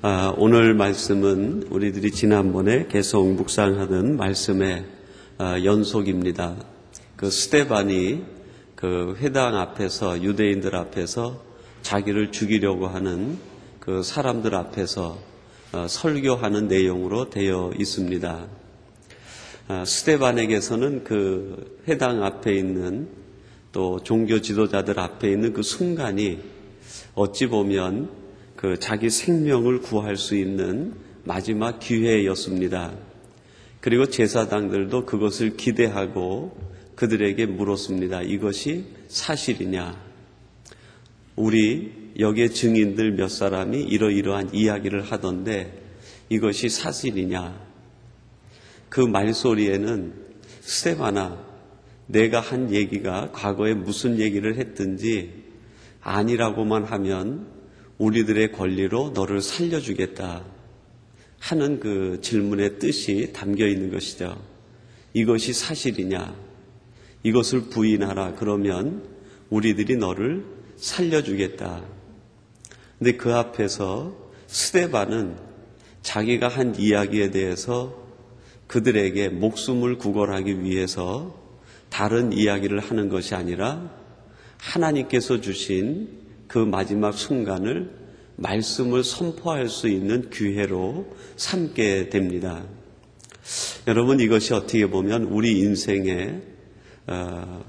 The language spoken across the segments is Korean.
오늘 말씀은 우리들이 지난번에 계속 묵상하던 말씀의 연속입니다. 그 스데반이 그 회당 앞에서 유대인들 앞에서 자기를 죽이려고 하는 그 사람들 앞에서 설교하는 내용으로 되어 있습니다. 스데반에게서는 그 회당 앞에 있는 또 종교 지도자들 앞에 있는 그 순간이 어찌 보면 그 자기 생명을 구할 수 있는 마지막 기회였습니다. 그리고 제사장들도 그것을 기대하고 그들에게 물었습니다. 이것이 사실이냐? 우리 여기에 증인들 몇 사람이 이러이러한 이야기를 하던데 이것이 사실이냐? 그 말소리에는 스데반아, 내가 한 얘기가 과거에 무슨 얘기를 했든지 아니라고만 하면 우리들의 권리로 너를 살려주겠다 하는 그 질문의 뜻이 담겨 있는 것이죠. 이것이 사실이냐? 이것을 부인하라. 그러면 우리들이 너를 살려주겠다. 근데 그 앞에서 스데반은 자기가 한 이야기에 대해서 그들에게 목숨을 구걸하기 위해서 다른 이야기를 하는 것이 아니라 하나님께서 주신 그 마지막 순간을 말씀을 선포할 수 있는 기회로 삼게 됩니다. 여러분, 이것이 어떻게 보면 우리 인생의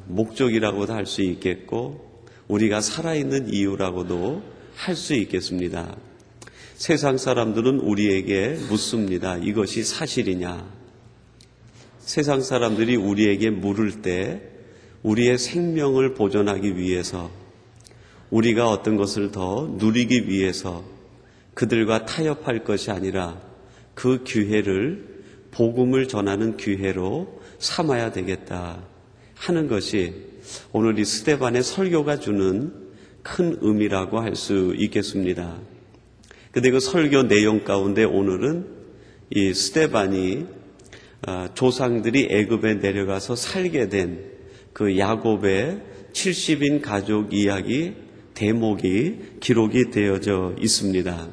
목적이라고도 할 수 있겠고 우리가 살아있는 이유라고도 할 수 있겠습니다. 세상 사람들은 우리에게 묻습니다. 이것이 사실이냐? 세상 사람들이 우리에게 물을 때 우리의 생명을 보존하기 위해서, 우리가 어떤 것을 더 누리기 위해서 그들과 타협할 것이 아니라 그 기회를 복음을 전하는 기회로 삼아야 되겠다 하는 것이 오늘 이 스데반의 설교가 주는 큰 의미라고 할 수 있겠습니다. 그런데 그 설교 내용 가운데 오늘은 이 스데반이 조상들이 애굽에 내려가서 살게 된 그 야곱의 70인 가족 이야기 대목이 기록이 되어져 있습니다.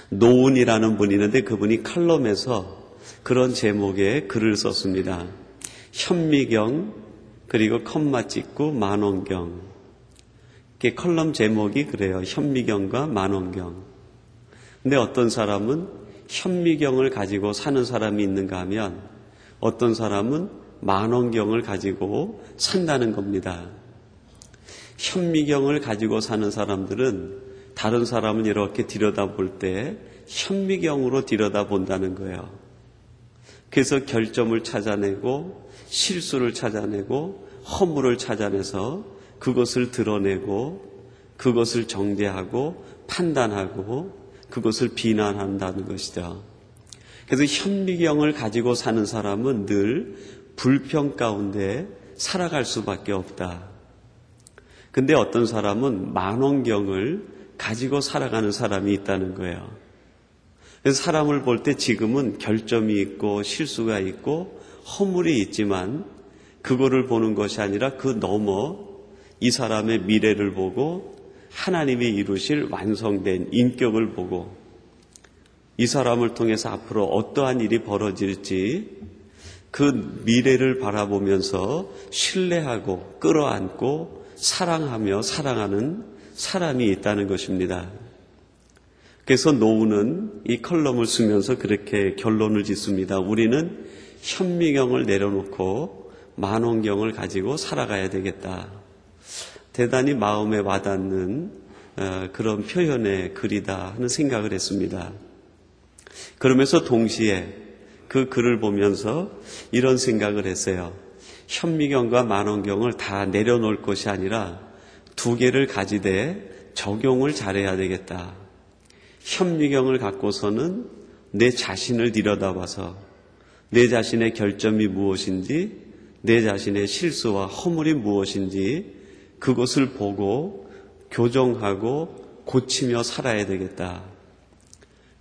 노은이라는 분이 있는데 그분이 칼럼에서 그런 제목의 글을 썼습니다. 현미경 그리고 컴마 찍고 만원경. 이렇게 컬럼 제목이 그래요. 현미경과 만원경. 근데 어떤 사람은 현미경을 가지고 사는 사람이 있는가 하면 어떤 사람은 만원경을 가지고 산다는 겁니다. 현미경을 가지고 사는 사람들은 다른 사람을 이렇게 들여다볼 때 현미경으로 들여다본다는 거예요. 그래서 결점을 찾아내고 실수를 찾아내고 허물을 찾아내서 그것을 드러내고 그것을 정죄하고 판단하고 그것을 비난한다는 것이죠. 그래서 현미경을 가지고 사는 사람은 늘 불평 가운데 살아갈 수밖에 없다. 근데 어떤 사람은 만원경을 가지고 살아가는 사람이 있다는 거예요. 그래서 사람을 볼 때 지금은 결점이 있고 실수가 있고 허물이 있지만 그거를 보는 것이 아니라 그 너머 이 사람의 미래를 보고 하나님이 이루실 완성된 인격을 보고 이 사람을 통해서 앞으로 어떠한 일이 벌어질지 그 미래를 바라보면서 신뢰하고 끌어안고 사랑하며 사랑하는 사람이 있다는 것입니다. 그래서 노우는 이 컬럼을 쓰면서 그렇게 결론을 짓습니다. 우리는 현미경을 내려놓고 만원경을 가지고 살아가야 되겠다. 대단히 마음에 와닿는 그런 표현의 글이다 하는 생각을 했습니다. 그러면서 동시에 그 글을 보면서 이런 생각을 했어요. 현미경과 만원경을 다 내려놓을 것이 아니라 두 개를 가지되 적용을 잘해야 되겠다. 현미경을 갖고서는 내 자신을 들여다봐서 내 자신의 결점이 무엇인지, 내 자신의 실수와 허물이 무엇인지 그것을 보고 교정하고 고치며 살아야 되겠다.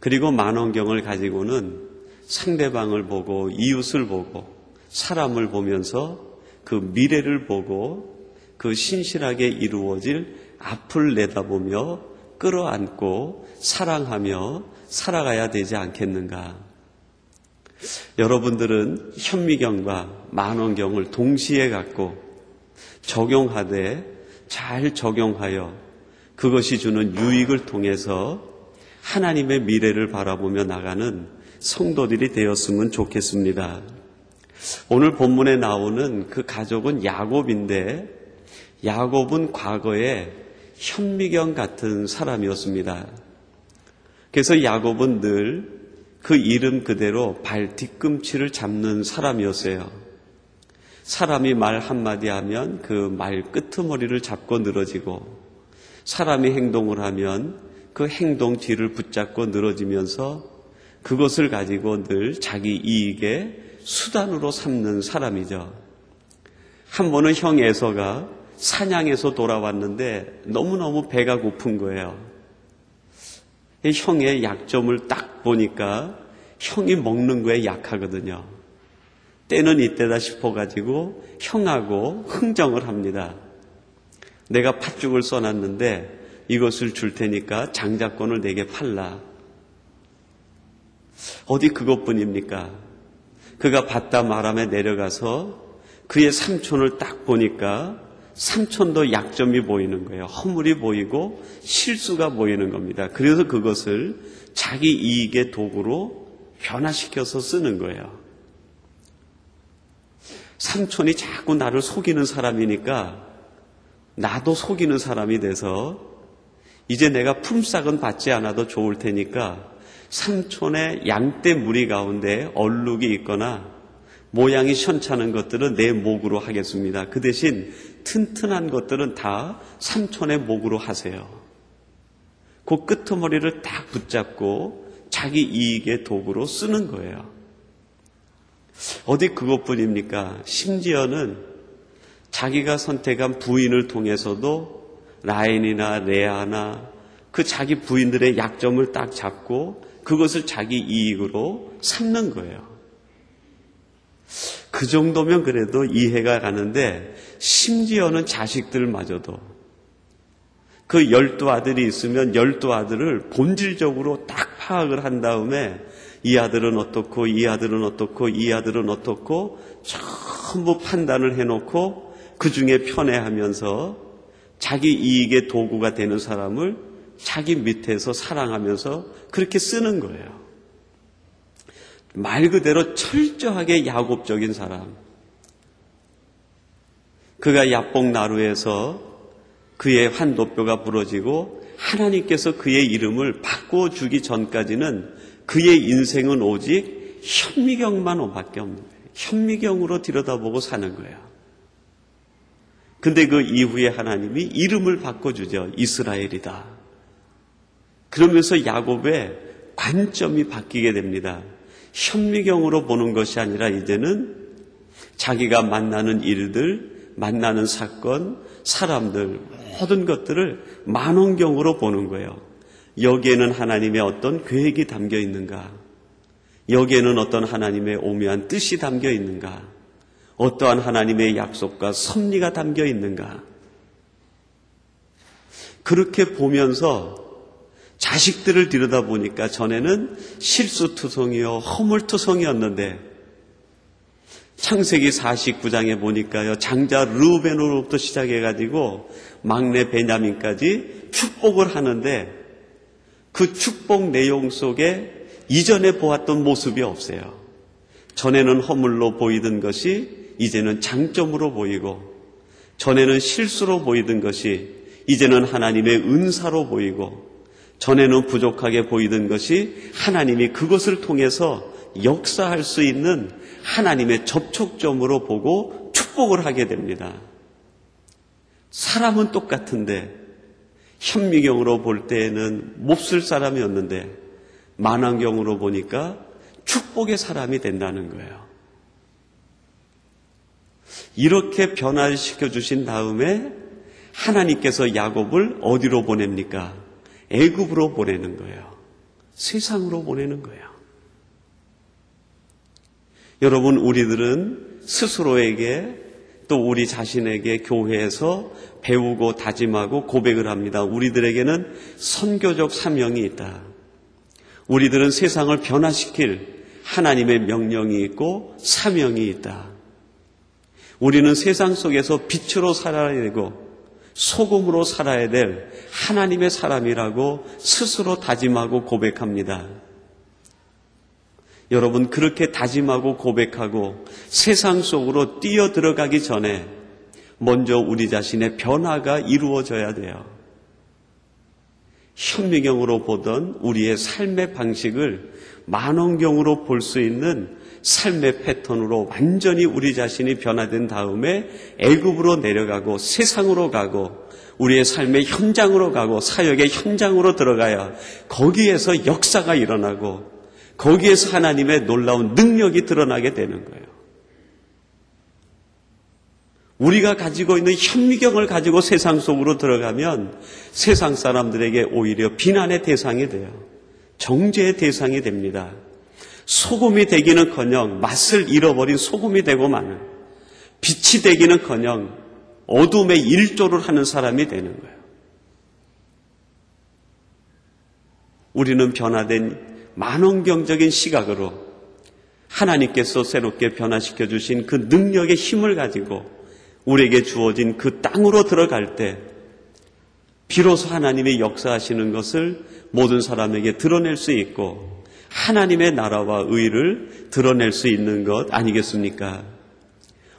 그리고 만원경을 가지고는 상대방을 보고 이웃을 보고 사람을 보면서 그 미래를 보고 그 신실하게 이루어질 앞을 내다보며 끌어안고 사랑하며 살아가야 되지 않겠는가? 여러분들은 현미경과 만원경을 동시에 갖고 적용하되 잘 적용하여 그것이 주는 유익을 통해서 하나님의 미래를 바라보며 나가는 성도들이 되었으면 좋겠습니다. 오늘 본문에 나오는 그 가족은 야곱인데 야곱은 과거에 현미경 같은 사람이었습니다. 그래서 야곱은 늘 그 이름 그대로 발 뒤꿈치를 잡는 사람이었어요. 사람이 말 한마디 하면 그 말 끄트머리를 잡고 늘어지고, 사람이 행동을 하면 그 행동 뒤를 붙잡고 늘어지면서 그것을 가지고 늘 자기 이익의 수단으로 삼는 사람이죠. 한 번은 형 에서가 사냥에서 돌아왔는데 너무너무 배가 고픈 거예요. 형의 약점을 딱 보니까 형이 먹는 거에 약하거든요. 때는 이때다 싶어가지고 형하고 흥정을 합니다. 내가 팥죽을 써놨는데 이것을 줄 테니까 장자권을 내게 팔라. 어디 그것뿐입니까? 그가 바다 마람에 내려가서 그의 삼촌을 딱 보니까 삼촌도 약점이 보이는 거예요. 허물이 보이고 실수가 보이는 겁니다. 그래서 그것을 자기 이익의 도구로 변화시켜서 쓰는 거예요. 삼촌이 자꾸 나를 속이는 사람이니까 나도 속이는 사람이 돼서 이제 내가 품삯은 받지 않아도 좋을 테니까 삼촌의 양떼 무리 가운데 얼룩이 있거나 모양이 시원찮은 것들은 내 목으로 하겠습니다. 그 대신 튼튼한 것들은 다 삼촌의 목으로 하세요. 그 끄트머리를 딱 붙잡고 자기 이익의 도구로 쓰는 거예요. 어디 그것뿐입니까? 심지어는 자기가 선택한 부인을 통해서도 라헬이나 레아나 그 자기 부인들의 약점을 딱 잡고 그것을 자기 이익으로 삼는 거예요. 그 정도면 그래도 이해가 가는데 심지어는 자식들마저도 그 12아들이 있으면 12아들을 본질적으로 딱 파악을 한 다음에 이 아들은 어떻고 이 아들은 어떻고 이 아들은 어떻고 전부 판단을 해놓고 그 중에 편애하면서 자기 이익의 도구가 되는 사람을 자기 밑에서 사랑하면서 그렇게 쓰는 거예요. 말 그대로 철저하게 야곱적인 사람. 그가 야복나루에서 그의 환도뼈가 부러지고 하나님께서 그의 이름을 바꿔주기 전까지는 그의 인생은 오직 현미경만밖에 없는 거예요. 현미경으로 들여다보고 사는 거예요. 근데 그 이후에 하나님이 이름을 바꿔주죠. 이스라엘이다. 그러면서 야곱의 관점이 바뀌게 됩니다. 현미경으로 보는 것이 아니라 이제는 자기가 만나는 일들, 만나는 사건, 사람들, 모든 것들을 만원경으로 보는 거예요. 여기에는 하나님의 어떤 계획이 담겨 있는가? 여기에는 어떤 하나님의 오묘한 뜻이 담겨 있는가? 어떠한 하나님의 약속과 섭리가 담겨 있는가? 그렇게 보면서 자식들을 들여다보니까 전에는 실수투성이요 허물투성이었는데 창세기 49장에 보니까요 장자 르우벤으로부터 시작해가지고 막내 베냐민까지 축복을 하는데 그 축복 내용 속에 이전에 보았던 모습이 없어요. 전에는 허물로 보이던 것이 이제는 장점으로 보이고, 전에는 실수로 보이던 것이 이제는 하나님의 은사로 보이고, 전에는 부족하게 보이던 것이 하나님이 그것을 통해서 역사할 수 있는 하나님의 접촉점으로 보고 축복을 하게 됩니다. 사람은 똑같은데 현미경으로 볼 때에는 몹쓸 사람이었는데 만왕경으로 보니까 축복의 사람이 된다는 거예요. 이렇게 변화시켜 주신 다음에 하나님께서 야곱을 어디로 보냅니까? 애굽으로 보내는 거예요. 세상으로 보내는 거예요. 여러분, 우리들은 스스로에게 또 우리 자신에게 교회에서 배우고 다짐하고 고백을 합니다. 우리들에게는 선교적 사명이 있다. 우리들은 세상을 변화시킬 하나님의 명령이 있고 사명이 있다. 우리는 세상 속에서 빛으로 살아야 되고 소금으로 살아야 될 하나님의 사람이라고 스스로 다짐하고 고백합니다. 여러분, 그렇게 다짐하고 고백하고 세상 속으로 뛰어들어가기 전에 먼저 우리 자신의 변화가 이루어져야 돼요. 현미경으로 보던 우리의 삶의 방식을 만원경으로 볼 수 있는 삶의 패턴으로 완전히 우리 자신이 변화된 다음에 애굽으로 내려가고 세상으로 가고 우리의 삶의 현장으로 가고 사역의 현장으로 들어가야 거기에서 역사가 일어나고 거기에서 하나님의 놀라운 능력이 드러나게 되는 거예요. 우리가 가지고 있는 현미경을 가지고 세상 속으로 들어가면 세상 사람들에게 오히려 비난의 대상이 돼요. 정죄의 대상이 됩니다. 소금이 되기는커녕 맛을 잃어버린 소금이 되고 마는, 빛이 되기는커녕 어둠의 일조를 하는 사람이 되는 거예요. 우리는 변화된 만원경적인 시각으로 하나님께서 새롭게 변화시켜 주신 그 능력의 힘을 가지고 우리에게 주어진 그 땅으로 들어갈 때 비로소 하나님이 역사하시는 것을 모든 사람에게 드러낼 수 있고 하나님의 나라와 의를 드러낼 수 있는 것 아니겠습니까?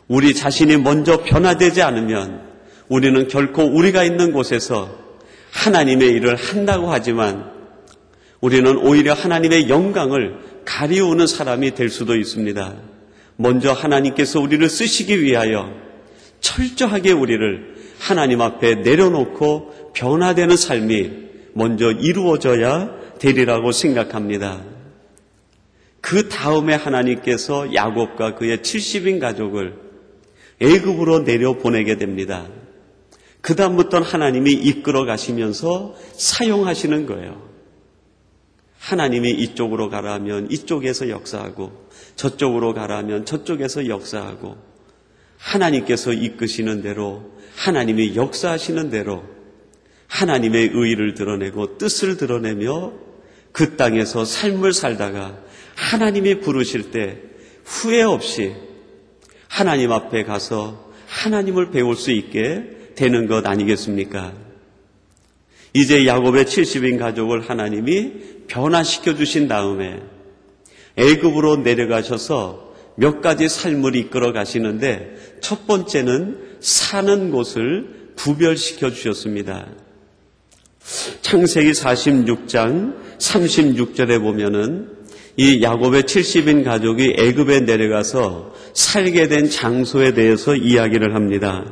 우리 자신이 먼저 변화되지 않으면 우리는 결코 우리가 있는 곳에서 하나님의 일을 한다고 하지만 우리는 오히려 하나님의 영광을 가리우는 사람이 될 수도 있습니다. 먼저 하나님께서 우리를 쓰시기 위하여 철저하게 우리를 하나님 앞에 내려놓고 변화되는 삶이 먼저 이루어져야 되리라고 생각합니다. 그 다음에 하나님께서 야곱과 그의 70인 가족을 애굽으로 내려보내게 됩니다. 그 다음부터는 하나님이 이끌어 가시면서 사용하시는 거예요. 하나님이 이쪽으로 가라면 이쪽에서 역사하고 저쪽으로 가라면 저쪽에서 역사하고 하나님께서 이끄시는 대로 하나님이 역사하시는 대로 하나님의 의의를 드러내고 뜻을 드러내며 그 땅에서 삶을 살다가 하나님이 부르실 때 후회 없이 하나님 앞에 가서 하나님을 배울 수 있게 되는 것 아니겠습니까? 이제 야곱의 70인 가족을 하나님이 변화시켜 주신 다음에 애굽으로 내려가셔서 몇 가지 삶을 이끌어 가시는데 첫 번째는 사는 곳을 구별시켜 주셨습니다. 창세기 46장 36절에 보면은 이 야곱의 70인 가족이 애굽에 내려가서 살게 된 장소에 대해서 이야기를 합니다.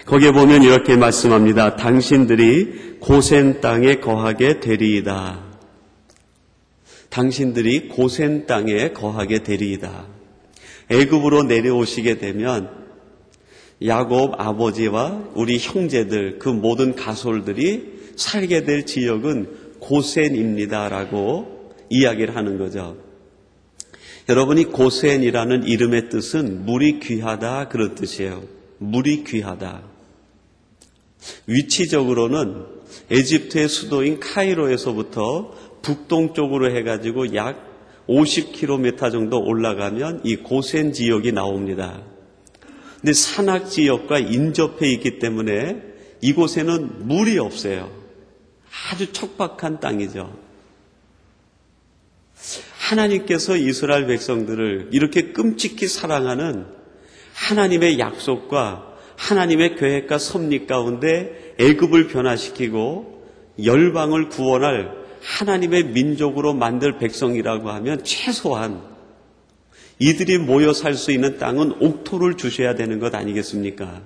거기에 보면 이렇게 말씀합니다. 당신들이 고센 땅에 거하게 되리이다. 당신들이 고센 땅에 거하게 되리이다. 애굽으로 내려오시게 되면 야곱 아버지와 우리 형제들 그 모든 가솔들이 살게 될 지역은 고센입니다라고 이야기를 하는 거죠. 여러분이 고센이라는 이름의 뜻은 물이 귀하다 그런 뜻이에요. 물이 귀하다. 위치적으로는 에집트의 수도인 카이로에서부터 북동쪽으로 해가지고 약 50km 정도 올라가면 이 고센 지역이 나옵니다. 근데 산악 지역과 인접해 있기 때문에 이곳에는 물이 없어요. 아주 척박한 땅이죠. 하나님께서 이스라엘 백성들을 이렇게 끔찍히 사랑하는 하나님의 약속과 하나님의 계획과 섭리 가운데 애굽을 변화시키고 열방을 구원할 하나님의 민족으로 만들 백성이라고 하면 최소한 이들이 모여 살 수 있는 땅은 옥토를 주셔야 되는 것 아니겠습니까?